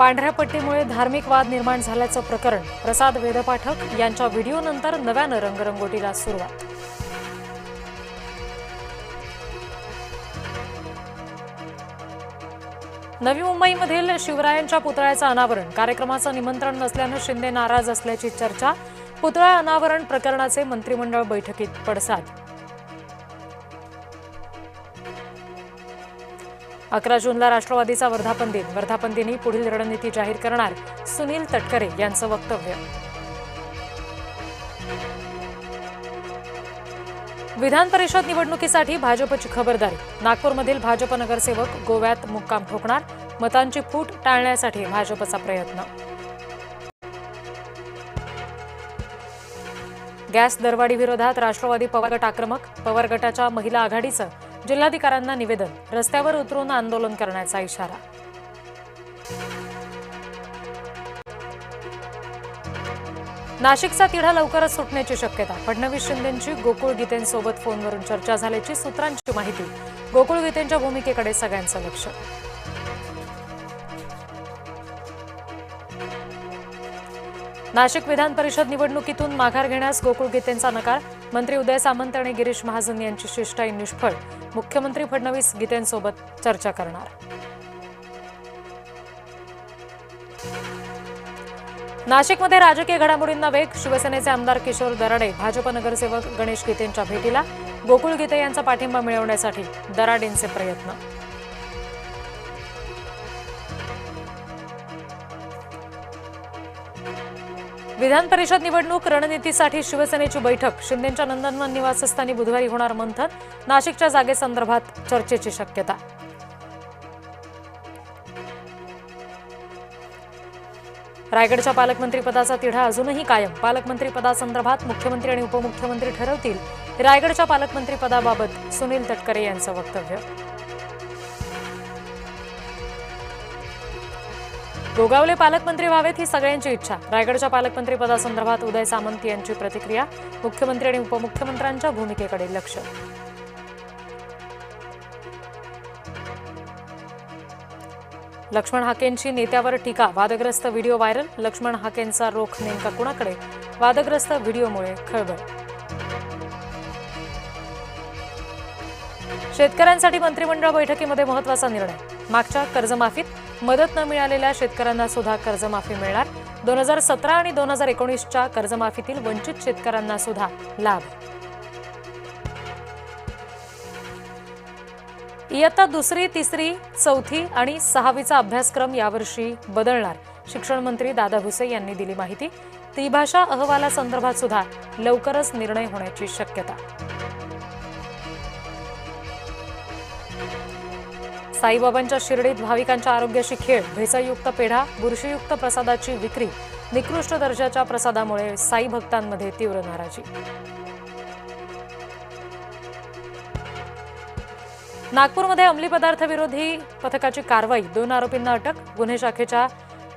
पांढऱ्या पट्टीमुळे धार्मिक वाद निर्माण झाल्याचं प्रकरण, प्रसाद वेदपाठक यांच्या व्हिडिओनंतर नव्यानं रंगरंगोटीला सुरुवात. नवी मुंबईमधील शिवरायांच्या पुतळ्याचं अनावरण, कार्यक्रमाचं निमंत्रण नसल्यानं शिंदे नाराज असल्याची चर्चा. पुतळा अनावरण प्रकरणाचे मंत्रिमंडळ बैठकीत पडसाद. 11 जूनला राष्ट्रवादीचा वर्धापन दिन, वर्धापन दिनी पुढील रणनीती जाहीर करणार, सुनील तटकरे यांचं वक्तव्य. विधान परिषद निवडणुकीसाठी भाजपची खबरदारी, नागपूरमधील भाजप नगरसेवक गोव्यात मुक्काम ठोकणार, मतांची फूट टाळण्यासाठी भाजपचा प्रयत्न. गॅस दरवाढी विरोधात राष्ट्रवादी पवार गट आक्रमक, पवार गटाच्या महिला आघाडीचं जिल्हाधिकाऱ्यांना निवेदन, रस्त्यावर उतरून आंदोलन करण्याचा इशारा. नाशिकचा तिढा लवकरच सुटण्याची शक्यता, फडणवीस शिंदेंची गोकुळ गीतेंसोबत फोनवरून चर्चा झाल्याची सूत्रांची माहिती. गोकुळ गीतेंच्या भूमिकेकडे सगळ्यांचं लक्ष. नाशिक विधान परिषद निवडणुकीतून माघार घेण्यास गोकुळ गीतेंचा नकार, मंत्री उदय सामंत आणि गिरीश महाजन यांची शिष्टाई निष्फळ, मुख्यमंत्री फडणवीस गीतेंसोबत चर्चा करणार. नाशिकमध्ये राजकीय घडामोडींना वेग, शिवसेनेचे आमदार किशोर दराडे भाजप नगरसेवक गणेश गीतेंच्या भेटीला, गोकुळ गीते यांचा पाठिंबा मिळवण्यासाठी दराडेंचे प्रयत्न. विधान परिषद निवडणूक रणनीतीसाठी शिवसेनेची बैठक, शिंदेंच्या नंदनवन निवासस्थानी बुधवारी होणार मंथन, नाशिकच्या जागेसंदर्भात चर्चेची शक्यता. रायगडच्या पालकमंत्रीपदाचा तिढा अजूनही कायम, पालकमंत्रीपदासंदर्भात मुख्यमंत्री आणि उपमुख्यमंत्री ठरवतील, रायगडच्या पालकमंत्रीपदाबाबत सुनील तटकरे यांचं वक्तव्य. गोगावले पालकमंत्री व्हावेत ही सगळ्यांची इच्छा, रायगडच्या पालकमंत्रीपदासंदर्भात उदय सामंत यांची प्रतिक्रिया, मुख्यमंत्री आणि उपमुख्यमंत्र्यांच्या भूमिकेकडे लक्ष. लक्ष्मण हाकेंची नेत्यावर टीका, वादग्रस्त व्हिडिओ व्हायरल, लक्ष्मण हाकेंचा रोख नेमका कुणाकडे, वादग्रस्त व्हिडिओमुळे खळबळ. शेतकऱ्यांसाठी मंत्रिमंडळ बैठकीमध्ये महत्त्वाचा निर्णय, मागच्या कर्जमाफीत मदत न मिळालेल्या शेतकऱ्यांना सुद्धा कर्जमाफी मिळणार, 2017 आणि 2019च्या कर्जमाफीतील वंचित शेतकऱ्यांना सुद्धा लाभ. इयत्ता 2री, 3री, 4थी आणि 6वीचा अभ्यासक्रम यावर्षी बदलणार, शिक्षण मंत्री दादा भुसे यांनी दिली माहिती. त्रिभाषा अहवालासंदर्भात सुद्धा लवकरच निर्णय होण्याची शक्यता. साईबाबांच्या शिर्डीत भाविकांच्या आरोग्याशी खेळ, भेसळयुक्त पेढा, बुरशीयुक्त प्रसादाची विक्री, निकृष्ट दर्जाच्या प्रसादामुळे साई भक्तांमध्ये तीव्र नाराजी. नागपूरमध्ये अंमली पदार्थ विरोधी पथकाची कारवाई, 2 आरोपींना अटक, गुन्हे शाखेच्या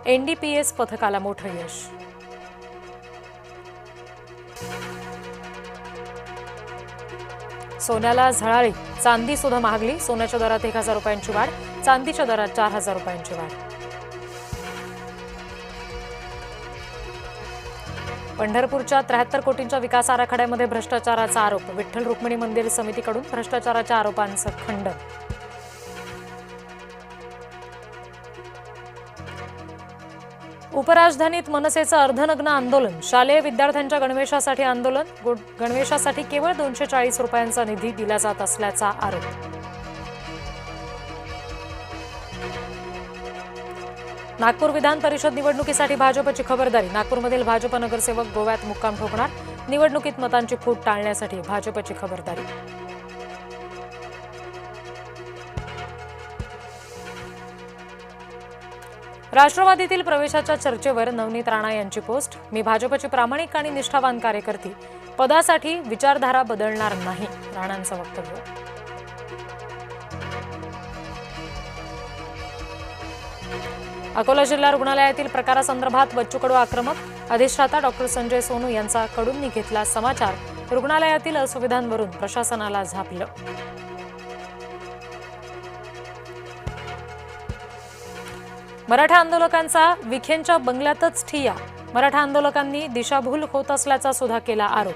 NDPS पथकाला मोठं यश. सोन्याला झळाळी, चांदी सुद्धा महागली, सोन्याच्या दरात 1000 रुपयांची वाढ, चांदीच्या दरात 4000 रुपयांची वाढ. पंढरपूरच्या 73 कोटींच्या विकास आराखड्यामध्ये भ्रष्टाचाराचा आरोप, विठ्ठल रुक्मिणी मंदिर समितीकडून भ्रष्टाचाराच्या आरोपांचं खंडन. उपराजधानीत मनसेचं अर्धनग्न आंदोलन, शालेय विद्यार्थ्यांच्या गणवेशासाठी आंदोलन, गणवेशासाठी केवळ 240 रुपयांचा निधी दिला जात असल्याचा आरोप. नागपूर विधान परिषद निवडणुकीसाठी भाजपची खबरदारी, नागपूरमधील भाजप नगरसेवक गोव्यात मुक्काम ठोकणार, निवडणुकीत मतांची फूट टाळण्यासाठी भाजपची खबरदारी. राष्ट्रवादीतील प्रवेशाच्या चर्चेवर नवनीत राणा यांची पोस्ट, मी भाजपची प्रामाणिक आणि निष्ठावान कार्यकर्ती, पदासाठी विचारधारा बदलणार नाही, राणांचं वक्तव्य. अकोला जिल्हा रुग्णालयातील प्रकारासंदर्भात बच्चू कडू आक्रमक, अधिष्ठाता डॉक्टर संजय सोनू यांचा कडूंनी घेतला समाचार, रुग्णालयातील असुविधांवरून प्रशासनाला झापलं. मराठा आंदोलकांचा विखेंच्या बंगल्यातच ठिय्या, मराठा आंदोलकांनी दिशाभूल होत असल्याचा सुद्धा केला आरोप.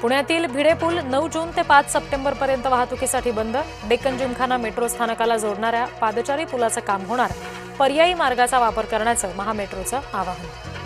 पुण्यातील भिडे पूल 9 जून ते 5 सप्टेंबर पर्यंत वाहतुकीसाठी बंद. डेक्कन जिमखाना मेट्रो स्थानकाला जोडणाऱ्या पादचारी पुलाचं काम होणार. पर्यायी मार्गाचा वापर करण्याचं महामेट्रोचं आवाहन.